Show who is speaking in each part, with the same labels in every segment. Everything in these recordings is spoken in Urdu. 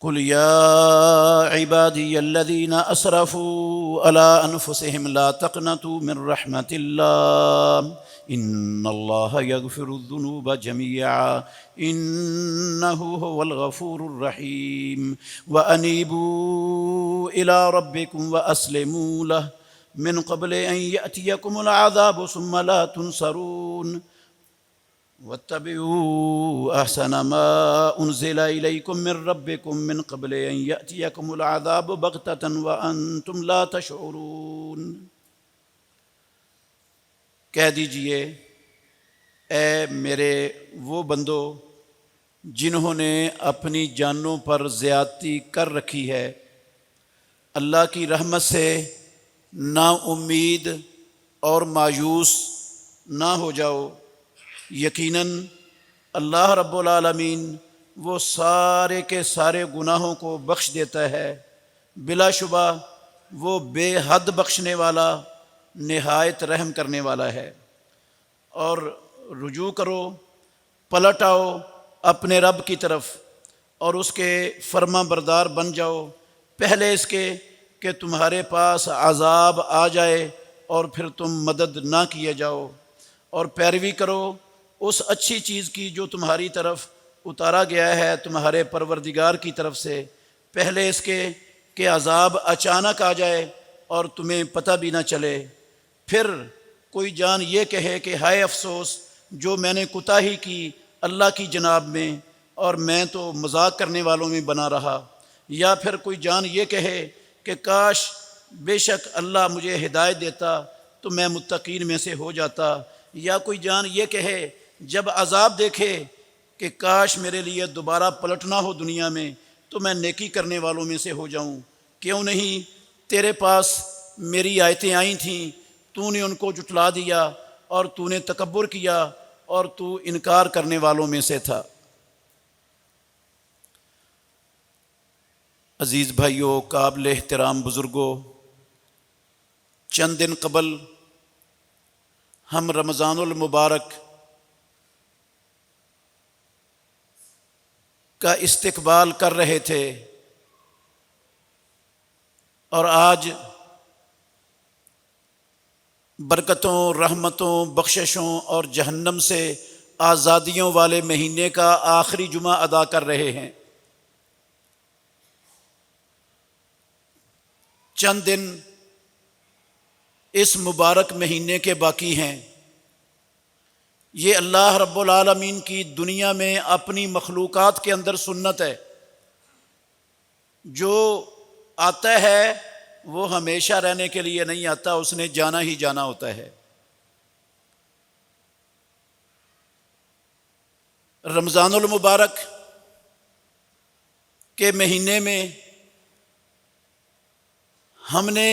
Speaker 1: قل يا عبادي الذين أسرفوا على أنفسهم لا تقنطوا من رحمة الله إن الله يغفر الذنوب جميعا إنه هو الغفور الرحيم وأنيبوا إلى ربكم وأسلموا له من قبل أن يأتيكم العذاب ثم لا تنصرون واتبعوا أحسن ما أنزل إليكم من ربكم من قبل أن يأتيكم العذاب بغتة وأنتم لا تشعرون۔ کہہ دیجئے اے میرے وہ بندو جنہوں نے اپنی جانوں پر زیادتی کر رکھی ہے، اللہ کی رحمت سے نا امید اور مایوس نہ ہو جاؤ۔ یقیناً اللہ رب العالمین وہ سارے کے سارے گناہوں کو بخش دیتا ہے، بلا شبہ وہ بے حد بخشنے والا نہایت رحم کرنے والا ہے۔ اور رجوع کرو، پلٹ آؤ اپنے رب کی طرف اور اس کے فرما بردار بن جاؤ، پہلے اس کے کہ تمہارے پاس عذاب آ جائے اور پھر تم مدد نہ کیے جاؤ، اور پیروی کرو اس اچھی چیز کی جو تمہاری طرف اتارا گیا ہے تمہارے پروردگار کی طرف سے، پہلے اس کے کہ عذاب اچانک آ جائے اور تمہیں پتہ بھی نہ چلے، پھر کوئی جان یہ کہے کہ ہائے افسوس جو میں نے کوتاہی کی اللہ کی جناب میں، اور میں تو مذاق کرنے والوں میں بنا رہا، یا پھر کوئی جان یہ کہے کہ کاش بے شک اللہ مجھے ہدایت دیتا تو میں متقین میں سے ہو جاتا، یا کوئی جان یہ کہے جب عذاب دیکھے کہ کاش میرے لیے دوبارہ پلٹنا ہو دنیا میں تو میں نیکی کرنے والوں میں سے ہو جاؤں۔ کیوں نہیں؟ تیرے پاس میری آیتیں آئی تھیں، تو نے ان کو جھٹلا دیا اور تو نے تکبر کیا اور تو انکار کرنے والوں میں سے تھا۔ عزیز بھائیو، قابل احترام بزرگوں، چند دن قبل ہم رمضان المبارک کا استقبال کر رہے تھے، اور آج برکتوں، رحمتوں، بخششوں اور جہنم سے آزادیوں والے مہینے کا آخری جمعہ ادا کر رہے ہیں۔ چند دن اس مبارک مہینے کے باقی ہیں۔ یہ اللہ رب العالمین کی دنیا میں اپنی مخلوقات کے اندر سنت ہے، جو آتا ہے وہ ہمیشہ رہنے کے لیے نہیں آتا، اس نے جانا ہی جانا ہوتا ہے۔ رمضان المبارک کے مہینے میں ہم نے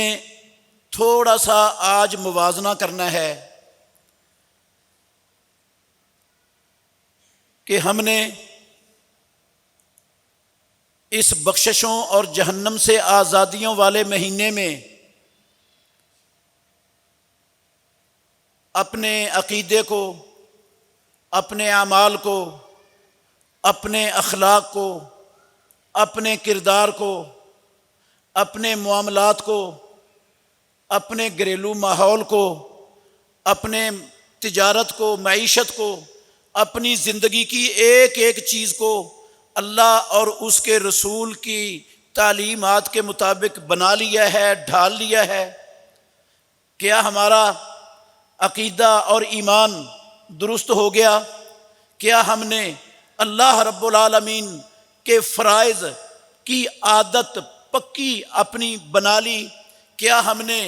Speaker 1: تھوڑا سا آج موازنہ کرنا ہے کہ ہم نے اس بخششوں اور جہنم سے آزادیوں والے مہینے میں اپنے عقیدے کو، اپنے اعمال کو، اپنے اخلاق کو، اپنے کردار کو، اپنے معاملات کو، اپنے گھریلو ماحول کو، اپنے تجارت کو، معیشت کو، اپنی زندگی کی ایک ایک چیز کو اللہ اور اس کے رسول کی تعلیمات کے مطابق بنا لیا ہے، ڈھال لیا ہے۔ کیا ہمارا عقیدہ اور ایمان درست ہو گیا؟ کیا ہم نے اللہ رب العالمین کے فرائض کی عادت پکی اپنی بنا لی؟ کیا ہم نے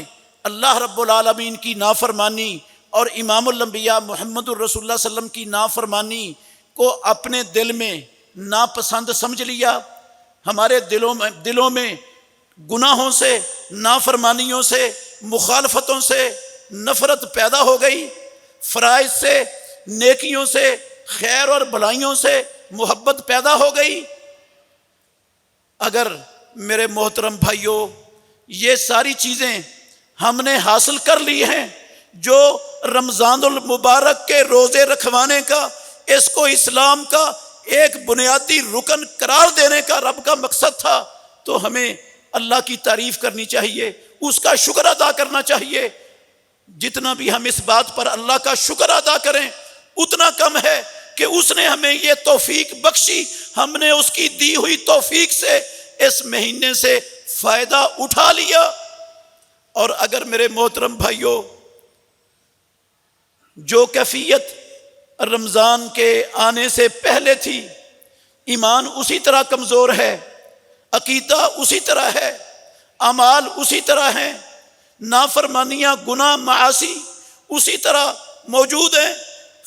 Speaker 1: اللہ رب العالمین کی نافرمانی اور امام الانبیاء محمد الرسول اللہ صلی اللہ علیہ وسلم کی نافرمانی کو اپنے دل میں ناپسند سمجھ لیا؟ ہمارے دلوں میں گناہوں سے، نافرمانیوں سے، مخالفتوں سے نفرت پیدا ہو گئی، فرائض سے، نیکیوں سے، خیر اور بھلائیوں سے محبت پیدا ہو گئی؟ اگر میرے محترم بھائیوں یہ ساری چیزیں ہم نے حاصل کر لی ہیں، جو رمضان المبارک کے روزے رکھوانے کا، اس کو اسلام کا ایک بنیادی رکن قرار دینے کا رب کا مقصد تھا، تو ہمیں اللہ کی تعریف کرنی چاہیے، اس کا شکر ادا کرنا چاہیے۔ جتنا بھی ہم اس بات پر اللہ کا شکر ادا کریں اتنا کم ہے کہ اس نے ہمیں یہ توفیق بخشی، ہم نے اس کی دی ہوئی توفیق سے اس مہینے سے فائدہ اٹھا لیا۔ اور اگر میرے محترم بھائیوں، جو کیفیت رمضان کے آنے سے پہلے تھی، ایمان اسی طرح کمزور ہے، عقیدہ اسی طرح ہے، اعمال اسی طرح ہیں، نافرمانیاں، گناہ، معاصی اسی طرح موجود ہیں،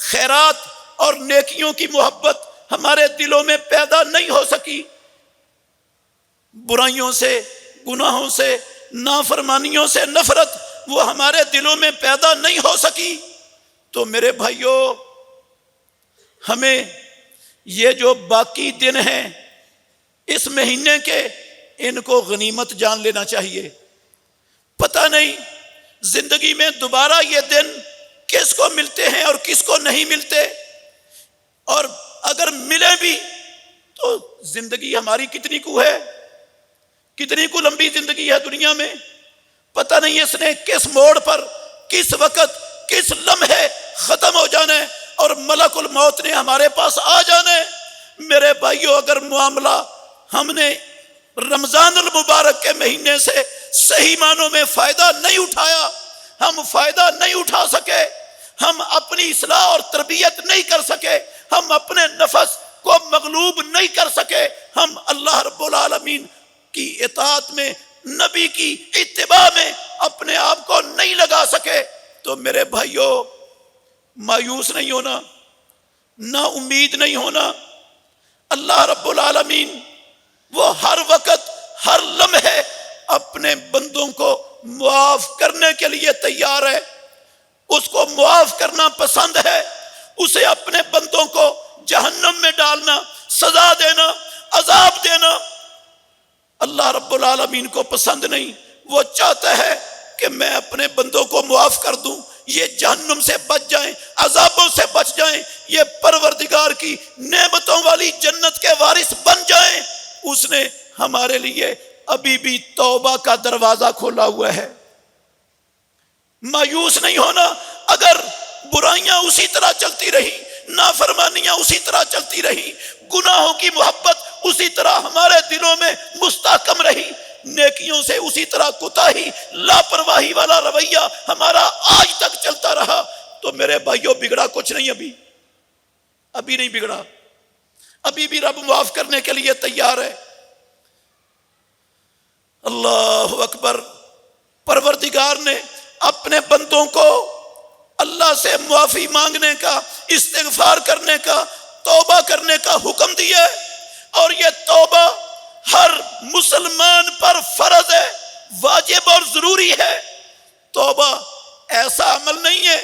Speaker 1: خیرات اور نیکیوں کی محبت ہمارے دلوں میں پیدا نہیں ہو سکی، برائیوں سے، گناہوں سے، نافرمانیوں سے نفرت وہ ہمارے دلوں میں پیدا نہیں ہو سکی۔ تو میرے بھائیوں، ہمیں یہ جو باقی دن ہیں اس مہینے کے، ان کو غنیمت جان لینا چاہیے۔ پتہ نہیں زندگی میں دوبارہ یہ دن کس کو ملتے ہیں اور کس کو نہیں ملتے، اور اگر ملے بھی تو زندگی ہماری کتنی کو ہے، کتنی کو لمبی زندگی ہے دنیا میں، پتہ نہیں اس نے کس موڑ پر، کس وقت، کس لمحے ختم ہو جانا ہے اور ملک الموت نے ہمارے پاس آ جانا ہے۔ میرے بھائیوں، اگر معاملہ ہم نے رمضان المبارک کے مہینے سے صحیح معنوں میں فائدہ نہیں اٹھایا، ہم فائدہ نہیں اٹھا سکے، ہم اپنی اصلاح اور تربیت نہیں کر سکے، ہم اپنے نفس کو مغلوب نہیں کر سکے، ہم اللہ رب العالمین کی اطاعت میں، نبی کی اتباع میں اپنے آپ کو نہیں لگا سکے، تو میرے بھائیوں مایوس نہیں ہونا، نا امید نہیں ہونا۔ اللہ رب العالمین وہ ہر وقت، ہر لمحے اپنے بندوں کو معاف کرنے کے لیے تیار ہے، اس کو معاف کرنا پسند ہے، اسے اپنے بندوں کو جہنم میں ڈالنا، سزا دینا، عذاب دینا اللہ رب العالمین کو پسند نہیں۔ وہ چاہتا ہے کہ میں اپنے بندوں کو معاف کر دوں، یہ جہنم سے بچ جائیں، عذابوں سے بچ جائیں، یہ پروردگار کی نعمتوں والی جنت کے وارث بن جائیں۔ اس نے ہمارے لیے ابھی بھی توبہ کا دروازہ کھولا ہوا ہے۔ مایوس نہیں ہونا، اگر برائیاں اسی طرح چلتی رہی، نافرمانیاں اسی طرح چلتی رہی، گناہوں کی محبت اسی طرح ہمارے دلوں میں مستحکم رہی، نیکیوں سے اسی طرح کوتاہی، لاپرواہی والا رویہ ہمارا آج تک چلتا رہا، تو میرے بھائیوں بگڑا کچھ نہیں، ابھی نہیں بگڑا، ابھی بھی رب معاف کرنے کے لیے تیار ہے۔ اللہ اکبر۔ پروردگار نے اپنے بندوں کو اللہ سے معافی مانگنے کا، استغفار کرنے کا، توبہ کرنے کا حکم دیا ہے، اور یہ توبہ ہر مسلمان پر فرض ہے، واجب اور ضروری ہے۔ توبہ ایسا عمل نہیں ہے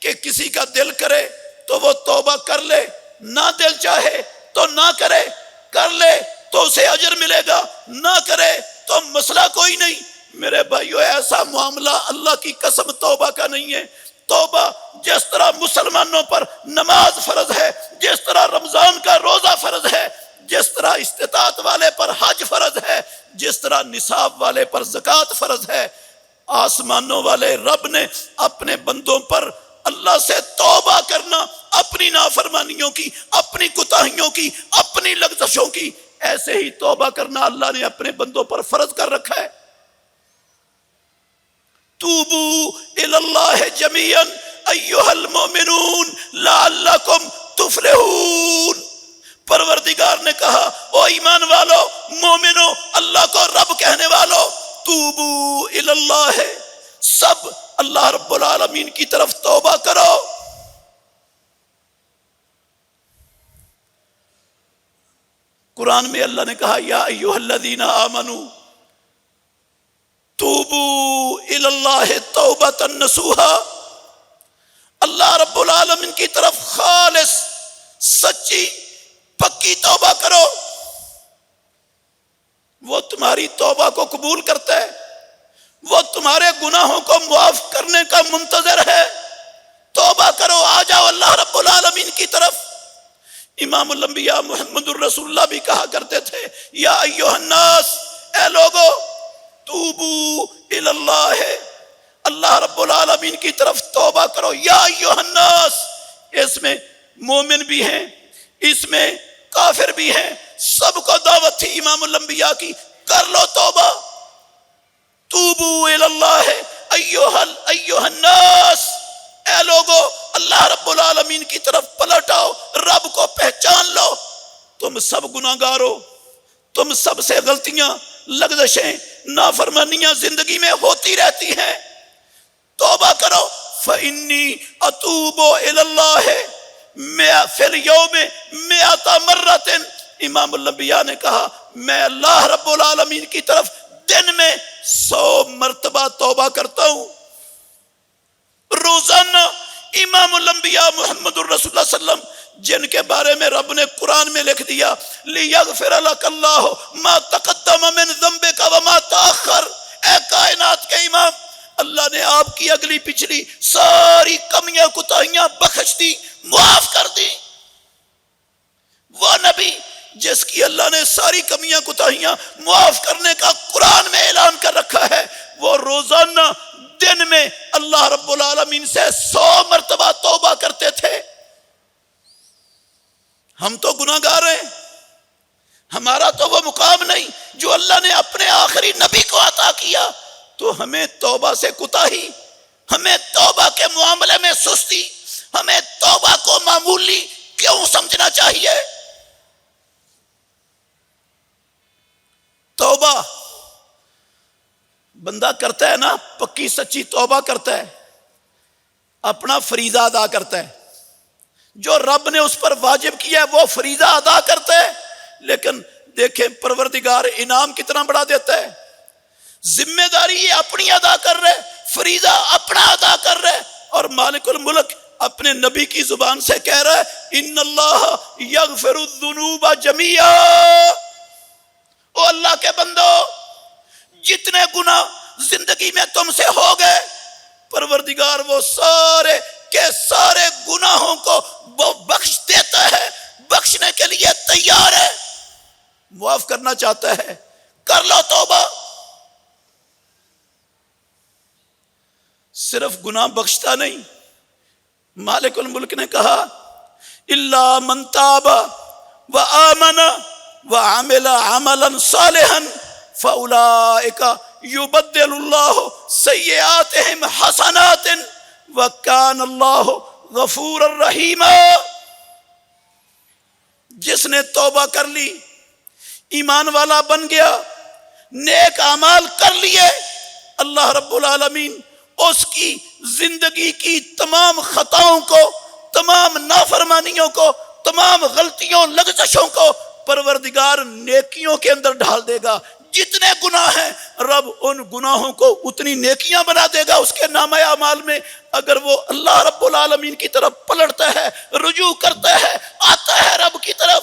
Speaker 1: کہ کسی کا دل کرے تو وہ توبہ کر لے، نہ دل چاہے تو نہ کرے، کر لے تو اسے اجر ملے گا، نہ کرے تو مسئلہ کوئی نہیں۔ میرے بھائیو، ایسا معاملہ اللہ کی قسم توبہ کا نہیں ہے۔ توبہ جس طرح مسلمانوں پر نماز فرض ہے، جس طرح رمضان کا روزہ فرض ہے، جس طرح استطاعت والے پر حج فرض ہے، جس طرح نصاب والے پر زکوٰۃ فرض ہے، آسمانوں والے رب نے اپنے بندوں پر اللہ سے توبہ کرنا، اپنی نافرمانیوں کی، اپنی کوتاہیوں کی، اپنی لغزشوں کی، ایسے ہی توبہ کرنا اللہ نے اپنے بندوں پر فرض کر رکھا ہے۔ توبو الی اللہ جمیعا ایھا المؤمنون لعلکم تفلحون۔ پروردگار نے کہا، او ایمان والو، مومنو، اللہ کو رب کہنے والو، توبو الی اللہ، سب اللہ رب العالمین کی طرف توبہ کرو۔ قرآن میں اللہ نے کہا، یا ایھا الذین آمنوا توبو الی اللہ توبۃ نصوحا، اللہ رب العالمین کی طرف خالص، سچی، پکی توبہ کرو، وہ تمہاری توبہ کو قبول کرتا ہے، وہ تمہارے گناہوں کو معاف کرنے کا منتظر ہے۔ توبہ کرو، آ جاؤ اللہ رب العالمین کی طرف۔ امام الانبیاء محمد الرسول اللہ بھی کہا کرتے تھے یا ایھا الناس، اے لوگو، توبو الی اللہ، اللہ رب العالمین کی طرف توبہ کرو۔ یا ایھا الناس، اس میں مومن بھی ہیں، اس میں کافر بھی ہیں، سب کو دعوت تھی امام الانبیاء کی، کر لو توبہ۔ توبو الی اللہ ایھا الناس، اے لوگو، اللہ رب العالمین کی طرف پلٹ آؤ، رب کو پہچان لو۔ تم سب گناہگار ہو، تم سب سے غلطیاں، لغزشیں، نافرمانیاں زندگی میں ہوتی رہتی ہیں، توبہ کرو۔ فَإِنِّي أَتُوبُ إِلَى اللَّهِ فِي الْيَوْمِ مِئَةَ مَرَّةٍ، امام الانبیاء نے کہا میں اللہ رب العالمین کی طرف دن میں 100 مرتبہ توبہ کرتا ہوں۔ روزانہ امام الانبیاء محمد الرسول اللہ صلی اللہ علیہ وسلم، جن کے بارے میں رب نے قرآن میں لکھ دیا لِيَغْفِرَ لَكَ اللَّهُ مَا تَقَدَّمَ مِن ذَنبِكَ وَمَا تَأَخَّرَ، اے کائنات کے امام، اللہ نے آپ کی اگلی پچھلی ساری کمیاں کوتاہیاں بخش دی، معاف کر دی۔ وہ نبی جس کی اللہ نے ساری کمیاں کوتاہیاں معاف کرنے کا قرآن میں اعلان کر رکھا ہے، وہ روزانہ دن میں اللہ رب العالمین سے 100 مرتبہ توبہ کرتے تھے۔ ہم تو گناہگار ہیں، ہمارا تو وہ مقام نہیں جو اللہ نے اپنے آخری نبی کو عطا کیا، تو ہمیں توبہ سے کوتاہی، ہمیں توبہ کے معاملے میں سستی، ہمیں توبہ کو معمولی کیوں سمجھنا چاہیے؟ توبہ بندہ کرتا ہے نا، پکی سچی توبہ کرتا ہے، اپنا فریضہ ادا کرتا ہے، جو رب نے اس پر واجب کیا ہے وہ فریضہ ادا کرتا ہے، لیکن دیکھیں پروردگار انعام کتنا بڑا دیتا ہے، ذمہ داری یہ اپنی ادا کر رہے، فریضہ اپنا ادا کر رہے، اور مالک الملک اپنے نبی کی زبان سے کہہ رہا ہے ان اللہ یغفر الذنوب جمیعا، او اللہ کے بندو، جتنے گناہ زندگی میں تم سے ہو گئے، پروردگار وہ سارے کے سارے گناہوں کو وہ بخش دیتا ہے، بخشنے کے لیے تیار ہے، معاف کرنا چاہتا ہے، کر لو توبہ۔ صرف گناہ بخشتا نہیں، مالک الملک نے کہا الا من تاب وآمن وعمل عملا صالحا فاولئک یبدل اللہ سیئاتہم حسنات وکان اللہ غفور الرحیم۔ جس نے توبہ کر لی، ایمان والا بن گیا، نیک اعمال کر لیے، اللہ رب العالمین اس کی زندگی کی تمام خطاؤں کو، تمام نافرمانیوں کو، تمام غلطیوں لغزشوں کو پروردگار نیکیوں کے اندر ڈال دے گا۔ جتنے گناہ ہیں رب ان گناہوں کو اتنی نیکیاں بنا دے گا اس کے نامہ اعمال میں، اگر وہ اللہ رب العالمین کی طرف پلٹتا ہے، رجوع کرتا ہے، آتا ہے رب کی طرف۔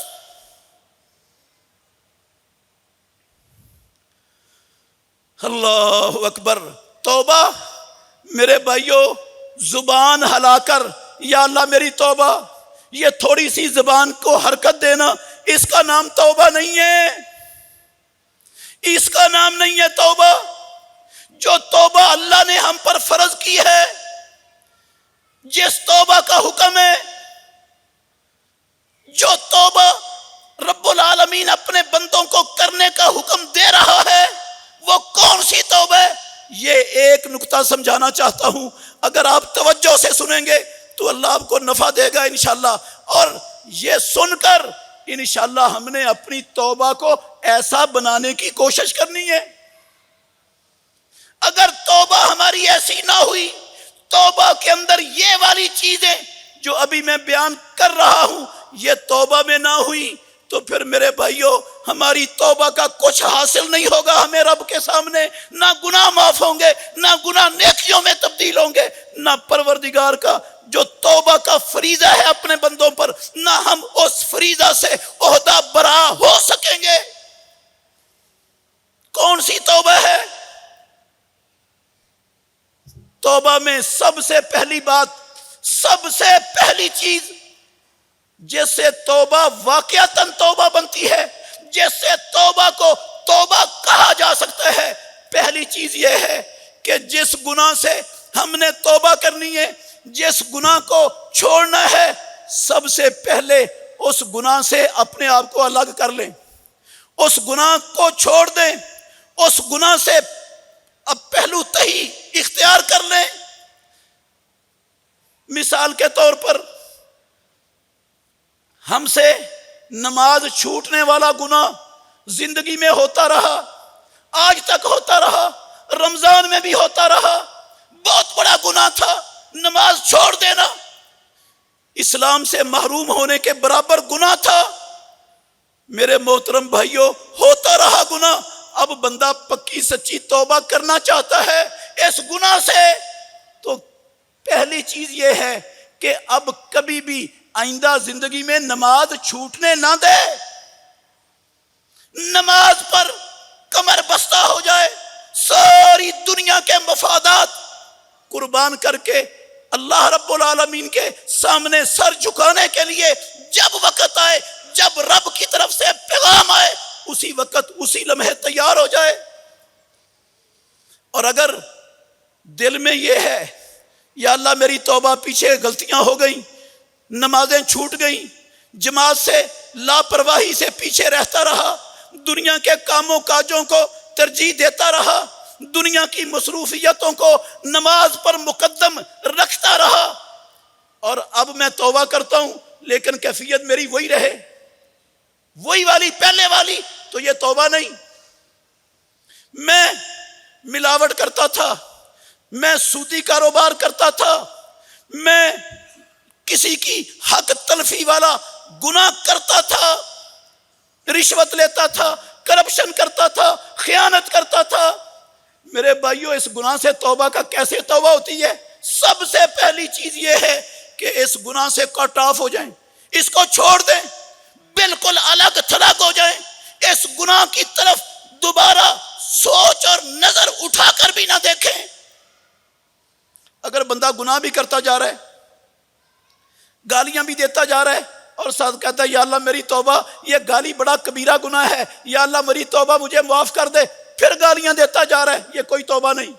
Speaker 1: اللہ اکبر۔ توبہ میرے بھائیو، زبان ہلا کر یا اللہ میری توبہ، یہ تھوڑی سی زبان کو حرکت دینا، اس کا نام توبہ نہیں ہے، اس کا نام نہیں ہے توبہ۔ جو توبہ اللہ نے ہم پر فرض کی ہے، جس توبہ کا حکم ہے، جو توبہ رب العالمین اپنے بندوں کو کرنے کا حکم دے رہا ہے، وہ کون سی توبہ ہے؟ یہ ایک نکتہ سمجھانا چاہتا ہوں، اگر آپ توجہ سے سنیں گے تو اللہ آپ کو نفع دے گا انشاءاللہ، اور یہ سن کر انشاءاللہ ہم نے اپنی توبہ کو ایسا بنانے کی کوشش کرنی ہے۔ اگر توبہ ہماری ایسی نہ ہوئی، توبہ کے اندر یہ والی چیزیں جو ابھی میں بیان کر رہا ہوں یہ توبہ میں نہ ہوئی، تو پھر میرے بھائیو ہماری توبہ کا کچھ حاصل نہیں ہوگا ہمیں رب کے سامنے، نہ گناہ معاف ہوں گے، نہ گناہ نیکیوں میں تبدیل ہوں گے، نہ پروردگار کا جو توبہ کا فریضہ ہے اپنے بندوں پر، نہ ہم اس فریضہ سے عہدہ برا ہو سکیں گے۔ کون سی توبہ ہے؟ توبہ میں سب سے پہلی بات، سب سے پہلی چیز جس سے توبہ واقعتاً توبہ بنتی ہے، جس سے توبہ کو توبہ کہا جا سکتا ہے، پہلی چیز یہ ہے کہ جس گناہ سے ہم نے توبہ کرنی ہے، جس گناہ کو چھوڑنا ہے، سب سے پہلے اس گناہ سے اپنے آپ کو الگ کر لیں، اس گناہ کو چھوڑ دیں، اس گناہ سے اب پہلو تہی اختیار کر لیں۔ مثال کے طور پر ہم سے نماز چھوٹنے والا گناہ زندگی میں ہوتا رہا، آج تک ہوتا رہا، رمضان میں بھی ہوتا رہا، بہت بڑا گناہ تھا نماز چھوڑ دینا، اسلام سے محروم ہونے کے برابر گناہ تھا۔ میرے محترم بھائیوں، ہوتا رہا گناہ، اب بندہ پکی سچی توبہ کرنا چاہتا ہے اس گناہ سے، تو پہلی چیز یہ ہے کہ اب کبھی بھی آئندہ زندگی میں نماز چھوٹنے نہ دے، نماز پر کمر بستہ ہو جائے، ساری دنیا کے مفادات قربان کر کے اللہ رب العالمین کے سامنے سر جھکانے کے لیے جب وقت آئے، جب رب کی طرف سے پیغام آئے، اسی وقت اسی لمحے تیار ہو جائے۔ اور اگر دل میں یہ ہے یا اللہ میری توبہ، پیچھے غلطیاں ہو گئیں، نمازیں چھوٹ گئیں، جماعت سے لاپرواہی سے پیچھے رہتا رہا، دنیا کے کاموں کاجوں کو ترجیح دیتا رہا، دنیا کی مصروفیتوں کو نماز پر مقدم رکھتا رہا، اور اب میں توبہ کرتا ہوں لیکن کیفیت میری وہی رہے، وہی والی پہلے والی، تو یہ توبہ نہیں۔ میں ملاوٹ کرتا تھا، میں سودی کاروبار کرتا تھا، میں کسی کی حق تلفی والا گناہ کرتا تھا، رشوت لیتا تھا، کرپشن کرتا تھا، خیانت کرتا تھا۔ میرے بھائیوں، اس گناہ سے توبہ کا کیسے توبہ ہوتی ہے؟ سب سے پہلی چیز یہ ہے کہ اس گناہ سے کٹ آف ہو جائیں، اس کو چھوڑ دیں، بالکل الگ تھلگ ہو جائیں، اس گناہ کی طرف دوبارہ سوچ اور نظر اٹھا کر بھی نہ دیکھیں۔ اگر بندہ گناہ بھی کرتا جا رہا ہے، گالیاں بھی دیتا جا رہا ہے، اور ساتھ کہتا ہے یا اللہ میری توبہ، یہ گالی بڑا کبیرہ گناہ ہے، یا اللہ میری توبہ مجھے معاف کر دے، پھر گالیاں دیتا جا رہا ہے، یہ کوئی توبہ نہیں۔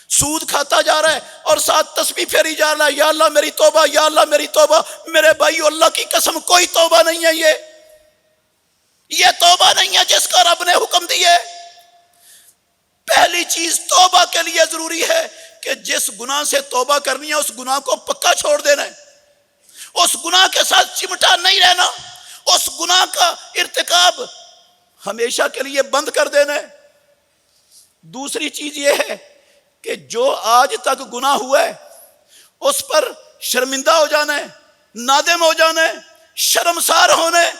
Speaker 1: سود کھاتا جا رہا ہے اور ساتھ تسبیح پھیری جا رہا ہے، یا اللہ میری توبہ، یا اللہ میری توبہ، میرے بھائیو اللہ کی قسم کوئی توبہ نہیں ہے، یہ توبہ نہیں ہے جس کا رب نے حکم دیا ہے۔ پہلی چیز توبہ کے لیے ضروری ہے کہ جس گناہ سے توبہ کرنی ہے اس گناہ کو پکا چھوڑ دینا ہے، اس گناہ کے ساتھ چمٹا نہیں رہنا، اس گناہ کا ارتکاب ہمیشہ کے لیے بند کر دینا ہے۔ دوسری چیز یہ ہے کہ جو آج تک گناہ ہوا ہے اس پر شرمندہ ہو جانا ہے، نادم ہو جانا ہے، شرمسار ہونا ہے،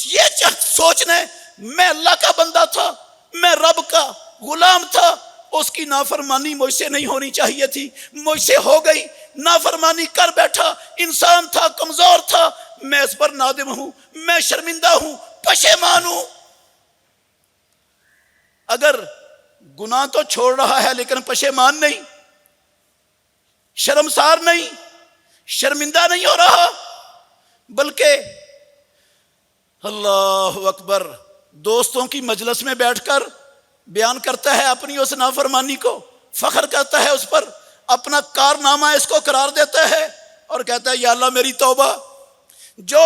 Speaker 1: یہ سوچنا ہے میں اللہ کا بندہ تھا، میں رب کا غلام تھا، اس کی نافرمانی مجھ سے نہیں ہونی چاہیے تھی، مجھ سے ہو گئی، نافرمانی کر بیٹھا، انسان تھا، کمزور تھا، میں اس پر نادم ہوں، میں شرمندہ ہوں، پشیمان ہوں۔ اگر گناہ تو چھوڑ رہا ہے لیکن پشیمان نہیں، شرمسار نہیں، شرمندہ نہیں ہو رہا، بلکہ اللہ اکبر دوستوں کی مجلس میں بیٹھ کر بیان کرتا ہے اپنی اس نافرمانی کو، فخر کرتا ہے اس پر، اپنا کارنامہ اس کو قرار دیتا ہے اور کہتا ہے یا اللہ میری توبہ۔ جو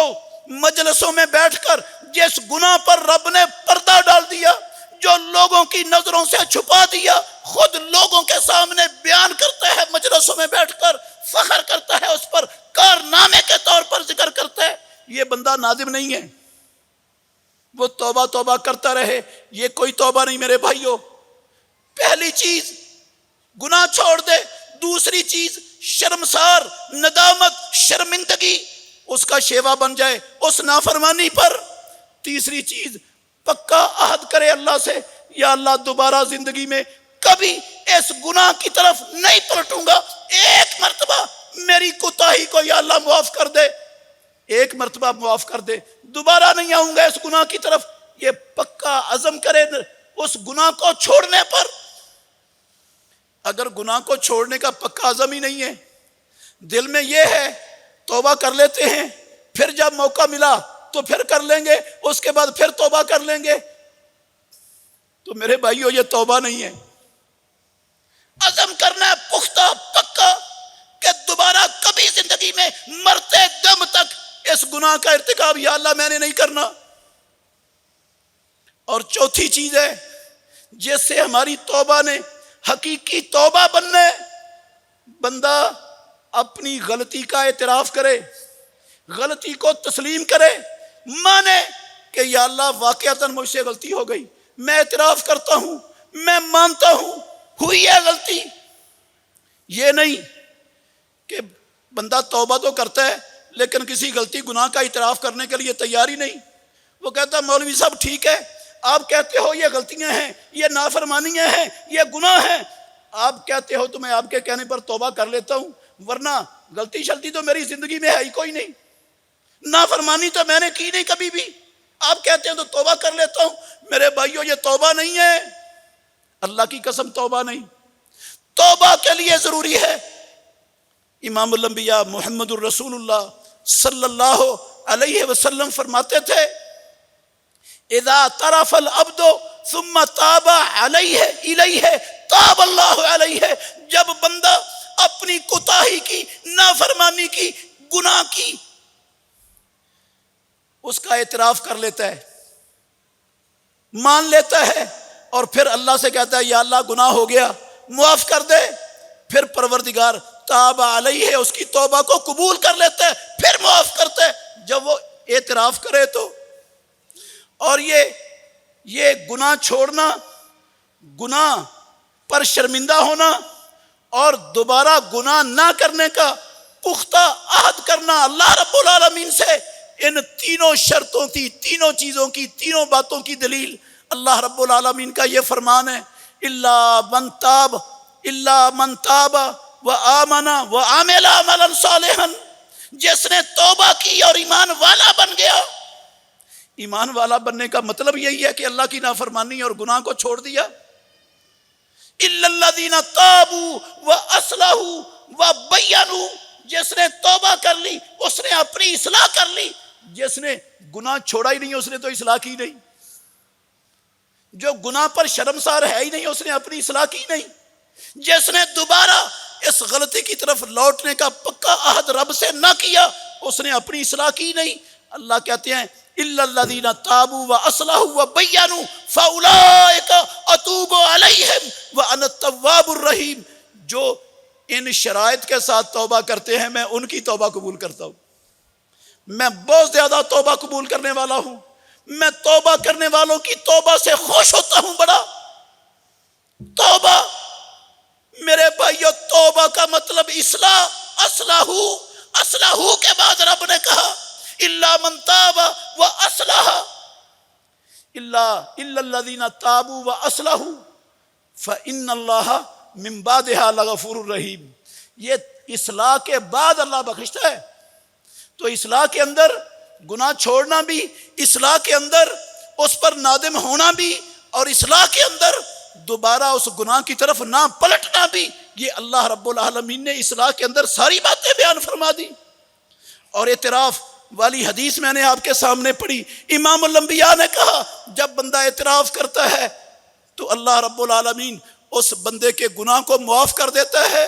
Speaker 1: مجلسوں میں بیٹھ کر جس گناہ پر رب نے پردہ ڈال دیا، جو لوگوں کی نظروں سے چھپا دیا، خود لوگوں کے سامنے بیان کرتا ہے، مجلسوں میں بیٹھ کر فخر کرتا ہے، اس پر کارنامے کے طور پر ذکر کرتا ہے، یہ بندہ نادم نہیں ہے، وہ توبہ توبہ کرتا رہے، یہ کوئی توبہ نہیں میرے بھائیوں۔ پہلی چیز گناہ چھوڑ دے، دوسری چیز شرمسار، ندامت، شرمندگی اس کا شیوا بن جائے اس نافرمانی پر، تیسری چیز پکا عہد کرے اللہ سے، یا اللہ دوبارہ زندگی میں کبھی اس گناہ کی طرف نہیں پلٹوں گا، ایک مرتبہ میری کوتاہی کو یا اللہ معاف کر دے، ایک مرتبہ معاف کر دے، دوبارہ نہیں آؤں گا اس گناہ کی طرف، یہ پکا عزم کرے اس گناہ کو چھوڑنے پر۔ اگر گناہ کو چھوڑنے کا پکا عزم ہی نہیں ہے، دل میں یہ ہے توبہ کر لیتے ہیں پھر جب موقع ملا تو پھر کر لیں گے، اس کے بعد پھر توبہ کر لیں گے. تو میرے بھائیو یہ توبہ نہیں ہے. عزم کرنا ہے پختہ پکا کہ دوبارہ کبھی زندگی میں مرتے دم تک اس گناہ کا ارتکاب یا اللہ میں نے نہیں کرنا. اور چوتھی چیز ہے جس سے ہماری توبہ نے حقیقی توبہ بننا ہے، بندہ اپنی غلطی کا اعتراف کرے، غلطی کو تسلیم کرے، مانے کہ یا اللہ واقعتاً مجھ سے غلطی ہو گئی، میں اعتراف کرتا ہوں، میں مانتا ہوں ہوئی ہے غلطی. یہ نہیں کہ بندہ توبہ تو کرتا ہے لیکن کسی غلطی گناہ کا اعتراف کرنے کے لیے تیار ہی نہیں. وہ کہتا ہے مولوی صاحب ٹھیک ہے، آپ کہتے ہو یہ غلطیاں ہیں، یہ نافرمانیاں ہیں، یہ گناہ ہیں، آپ کہتے ہو تو میں آپ کے کہنے پر توبہ کر لیتا ہوں، ورنہ غلطی شلطی تو میری زندگی میں ہے ہی کوئی نہیں، نافرمانی تو میں نے کی نہیں کبھی بھی، آپ کہتے ہیں تو توبہ کر لیتا ہوں. میرے بھائیو یہ توبہ نہیں ہے، اللہ کی قسم توبہ نہیں. توبہ کے لیے ضروری ہے، امام الانبیاء محمد الرسول اللہ صلی اللہ علیہ وسلم فرماتے تھے اذا طرف العبد ثم تاب علیہ الیہ تاب اللہ علیہ. جب بندہ اپنی کوتاہی کی، نافرمانی کی، گناہ کی، اس کا اعتراف کر لیتا ہے، مان لیتا ہے، اور پھر اللہ سے کہتا ہے یا اللہ گناہ ہو گیا معاف کر دے، پھر پروردگار تاب علیہ اس کی توبہ کو قبول کر لیتا ہے، پھر معاف کرتا ہے جب وہ اعتراف کرے تو. اور یہ گناہ چھوڑنا، گناہ پر شرمندہ ہونا اور دوبارہ گناہ نہ کرنے کا پختہ عہد کرنا اللہ رب العالمین سے، ان تینوں شرطوں کی، تینوں چیزوں کی، تینوں باتوں کی دلیل اللہ رب العالمین کا یہ فرمان ہے الا من تاب وآمن وعمل عملا صالحا. جس نے توبہ کی اور ایمان والا بن گیا. ایمان والا بننے کا مطلب یہی ہے کہ اللہ کی نافرمانی اور گناہ کو چھوڑ دیا. الا الذین تابوا واصلحوا وبینوا. جس نے توبہ کر لی اس نے اپنی اصلاح کر لی، جس نے گناہ چھوڑا ہی نہیں اس نے تو اصلاح کی نہیں، جو گناہ پر شرمسار ہے ہی نہیں اس نے اپنی اصلاح کی نہیں، جس نے دوبارہ اس غلطی کی طرف لوٹنے کا پکا عہد رب سے نہ کیا اس نے اپنی اصلاح کی نہیں. اللہ کہتے ہیں الا الذین تابوا واصلحوا وبینوا فاولئک اتوب علیہم وانا التواب الرحیم. جو ان شرائط کے ساتھ توبہ کرتے ہیں میں ان کی توبہ قبول کرتا ہوں. میں بہت زیادہ توبہ قبول کرنے والا ہوں، میں توبہ کرنے والوں کی توبہ سے خوش ہوتا ہوں بڑا. توبہ میرے بھائیو، توبہ کا مطلب اصلاح. اصلاحو کے بعد رب نے کہا الا من تاب واصلح، الا الذین تابوا واصلحوا فان اللہ من بعدها لغفور الرحیم. یہ اصلاح کے بعد اللہ بخشتا ہے. تو اصلاح کے اندر گناہ چھوڑنا بھی، اصلاح کے اندر اس پر نادم ہونا بھی، اور اصلاح کے اندر دوبارہ اس گناہ کی طرف نہ پلٹنا بھی، یہ اللہ رب العالمین نے اصلاح کے اندر ساری باتیں بیان فرما دی. اور اعتراف والی حدیث میں نے آپ کے سامنے پڑھی. امام الانبیاء نے کہا جب بندہ اعتراف کرتا ہے تو اللہ رب العالمین اس بندے کے گناہ کو معاف کر دیتا ہے.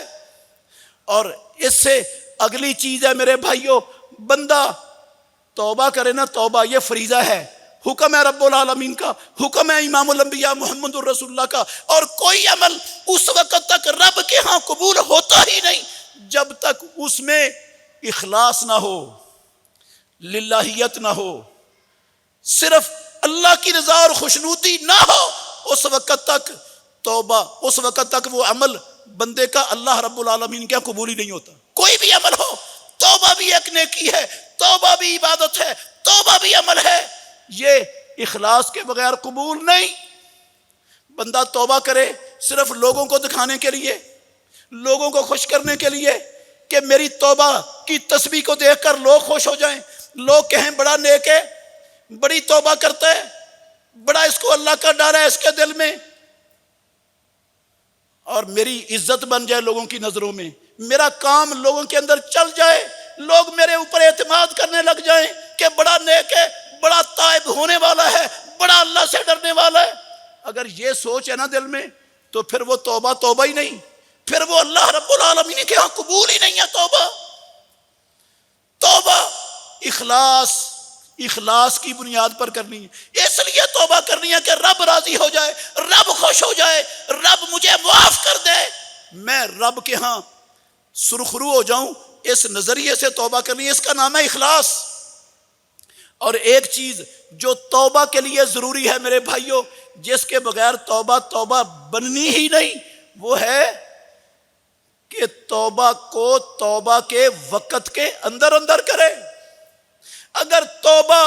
Speaker 1: اور اس سے اگلی چیز ہے میرے بھائیوں، بندہ توبہ کرے نا، توبہ یہ فریضہ ہے، حکم ہے رب العالمین کا، حکم ہے امام الانبیاء محمد الرسول اللہ کا. اور کوئی عمل اس وقت تک رب کے ہاں قبول ہوتا ہی نہیں جب تک اس میں اخلاص نہ ہو، للہیت نہ ہو، صرف اللہ کی رضا اور خوشنودی نہ ہو. اس وقت تک توبہ، اس وقت تک وہ عمل بندے کا اللہ رب العالمین کے قبول ہی نہیں ہوتا. کوئی بھی عمل ہو، توبہ بھی ایک نیکی ہے، توبہ بھی عبادت ہے، توبہ بھی عمل ہے، یہ اخلاص کے بغیر قبول نہیں. بندہ توبہ کرے صرف لوگوں کو دکھانے کے لیے، لوگوں کو خوش کرنے کے لیے کہ میری توبہ کی تسبیح کو دیکھ کر لوگ خوش ہو جائیں، لوگ کہیں بڑا نیک ہے، بڑی توبہ کرتا ہے، بڑا اس کو اللہ کا ڈر ہے اس کے دل میں، اور میری عزت بن جائے لوگوں کی نظروں میں، میرا کام لوگوں کے اندر چل جائے، لوگ میرے اوپر اعتماد کرنے لگ جائیں کہ بڑا نیک ہے، بڑا تائب ہونے والا ہے، بڑا اللہ سے ڈرنے والا ہے، اگر یہ سوچ ہے نا دل میں تو پھر وہ توبہ توبہ ہی نہیں، پھر وہ اللہ رب العالمین کے ہاں قبول ہی نہیں ہے توبہ۔ توبہ اخلاص کی بنیاد پر کرنی ہے، اس لیے توبہ کرنی ہے کہ رب راضی ہو جائے، رب خوش ہو جائے، رب مجھے معاف کر دے، میں رب کے ہاں سرخرو ہو جاؤں، اس نظریے سے توبہ کرنی ہے، اس کا نام ہے اخلاص۔ اور ایک چیز جو توبہ کے لیے ضروری ہے میرے بھائیوں، جس کے بغیر توبہ بننی ہی نہیں، وہ ہے کہ توبہ کو توبہ کے وقت کے اندر کرے۔ اگر توبہ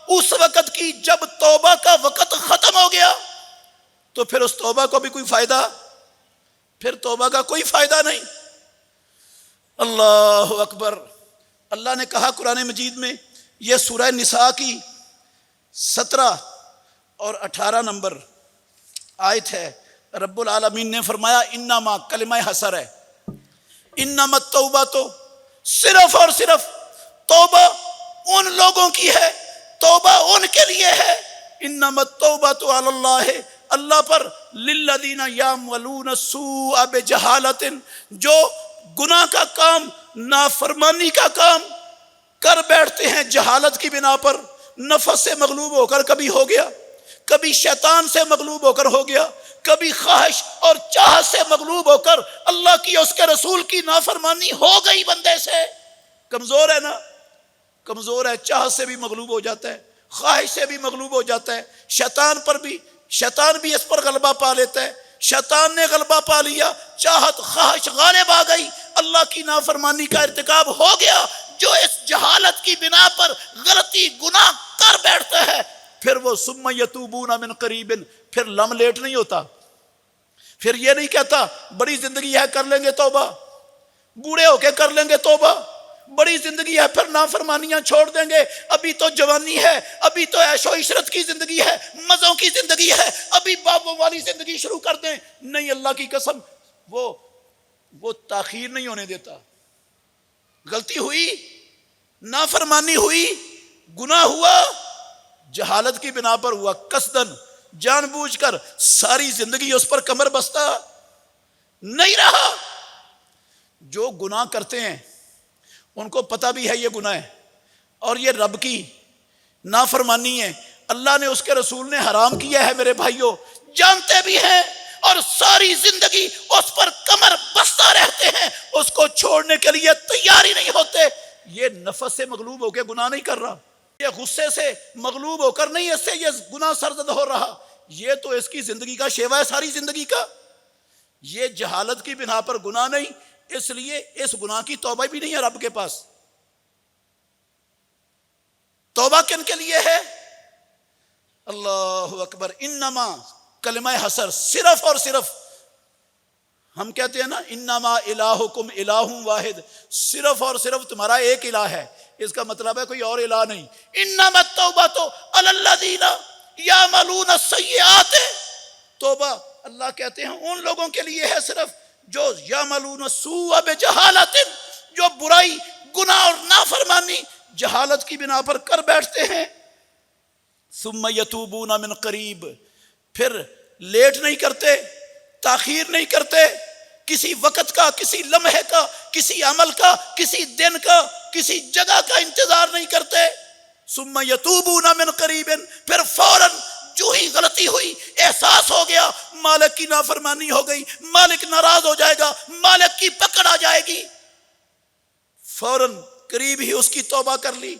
Speaker 1: اس وقت کی جب توبہ کا وقت ختم ہو گیا تو پھر اس توبہ کو بھی کوئی فائدہ، پھر توبہ کا کوئی فائدہ نہیں۔ اللہ اکبر۔ اللہ نے کہا قرآن مجید میں، یہ سورہ نساء کی 17 اور 18 نمبر آیت ہے، رب العالمین نے فرمایا انما، کلمہ حصر ہے، انما التوبہ، تو صرف اور صرف توبہ ان لوگوں کی ہے، توبہ ان کے لیے ہے، انما التوبۃ علی اللہ، اللہ پر، للذین یعملون السوء بجہالۃ، جو گناہ کا کام، نافرمانی کا کام کر بیٹھتے ہیں جہالت کی بنا پر، نفس سے مغلوب ہو کر کبھی ہو گیا، کبھی شیطان سے مغلوب ہو کر ہو گیا، کبھی خواہش اور چاہت سے مغلوب ہو کر اللہ کی اس کے رسول کی نافرمانی ہو گئی بندے سے۔ کمزور ہے نا، کمزور ہے، چاہت سے بھی مغلوب ہو جاتا ہے، خواہش سے بھی مغلوب ہو جاتا ہے، شیطان بھی اس پر غلبہ پا لیتا ہے، شیطان نے غلبہ پا لیا، چاہت خواہش غالب آ گئی، اللہ کی نافرمانی کا ارتکاب ہو گیا۔ جو اس جہالت کی بنا پر غلطی گناہ کر بیٹھتا ہے، پھر وہ ثم یتوبون من قریب، پھر لم لیٹ نہیں ہوتا، پھر یہ نہیں کہتا بڑی زندگی ہے کر لیں گے توبہ، بوڑھے ہو کے کر لیں گے توبہ، بڑی زندگی ہے پھر نافرمانیاں چھوڑ دیں گے، ابھی تو جوانی ہے، ابھی تو عیش و عشرت کی زندگی ہے، مزوں کی زندگی ہے، ابھی بابوں والی زندگی شروع کر دیں۔ نہیں، اللہ کی قسم، وہ تاخیر نہیں ہونے دیتا۔ غلطی ہوئی، نافرمانی ہوئی، گناہ ہوا، جہالت کی بنا پر ہوا، قصدن، جان بوجھ کر، ساری زندگی اس پر کمر بستہ نہیں رہا۔ جو گناہ کرتے ہیں ان کو پتہ بھی ہے یہ گناہ ہے اور یہ رب کی نافرمانی ہے، اللہ نے اس کے رسول نے حرام کیا ہے میرے بھائیوں، جانتے بھی ہیں اور ساری زندگی اس پر کمر بستہ رہتے ہیں، اس کو چھوڑنے کے لیے تیار ہی نہیں ہوتے۔ یہ نفس سے مغلوب ہو کے گناہ نہیں کر رہا، یہ غصے سے مغلوب ہو کر نہیں، اس سے یہ گناہ سرزد ہو رہا، یہ تو اس کی زندگی کا شیوا ہے، ساری زندگی کا۔ یہ جہالت کی بنا پر گناہ نہیں، اس لیے اس گناہ کی توبہ بھی نہیں ہے رب کے پاس۔ توبہ کن کے لیے ہے؟ اللہ اکبر۔ انما، کلمہ حصر، صرف اور صرف، ہم کہتے ہیں نا انما الہکم الہ واحد، صرف اور صرف تمہارا ایک الہ ہے، اس کا مطلب ہے کوئی اور الہ نہیں۔ انما التوبۃ علی الذین یعملون السیئات، توبہ اللہ کہتے ہیں ان لوگوں کے لیے ہے صرف جو یعملون السوء بجہالۃ، جو برائی، گناہ اور نافرمانی جہالت کی بنا پر کر بیٹھتے ہیں، ثم یتوبون من قریب، پھر لیٹ نہیں کرتے، تاخیر نہیں کرتے، کسی وقت کا، کسی لمحے کا، کسی عمل کا، کسی دن کا، کسی جگہ کا انتظار نہیں کرتے، ثم یتوبون من قریب، پھر فوراً جو ہی غلطی ہوئی، احساس ہو گیا مالک کی نافرمانی ہو گئی، مالک ناراض ہو جائے گا، مالک کی پکڑ آ جائے گی، فوراً قریب ہی اس کی توبہ کر لی۔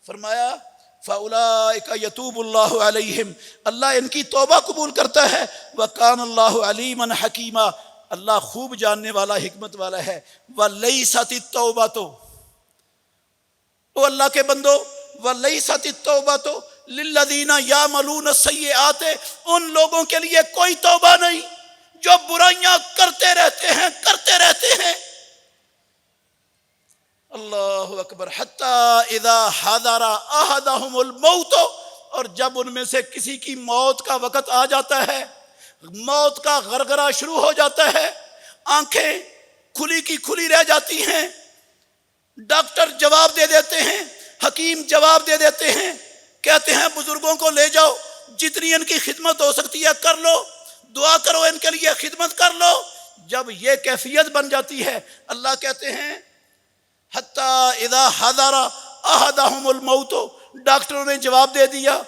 Speaker 1: فرمایا فَأُولَٰئِكَ يَتُوبُ اللَّهُ عَلَيْهِمْ، اللہ ان کی توبہ قبول کرتا ہے، وَكَانَ اللَّهُ عَلِيمًا حَكِيمًا، اللہ خوب جاننے والا، حکمت والا ہے۔ وَلَيْسَتِ التَّوْبَةُ، او اللہ کے بندو، وَلَيْسَتِ التَّوْبَةُ لِلَّذِينَ يَعْمَلُونَ السَّيِّئَاتِ، ان لوگوں کے لیے کوئی توبہ نہیں جو برائیاں کرتے رہتے ہیں۔ اللہ اکبر۔ حتی اذا حضر احدہم الموت، اور جب ان میں سے کسی کی موت کا وقت آ جاتا ہے، موت کا غرغرہ شروع ہو جاتا ہے، آنکھیں کھلی کی کھلی رہ جاتی ہیں، ڈاکٹر جواب دے دیتے ہیں، حکیم جواب دے دیتے ہیں، کہتے ہیں بزرگوں کو لے جاؤ، جتنی ان کی خدمت ہو سکتی ہے کر لو، دعا کرو ان کے لیے، خدمت کر لو۔ جب یہ کیفیت بن جاتی ہے، اللہ کہتے ہیں حتی اذا حضر احدہم الموت، ڈاکٹروں نے جواب دے دیا،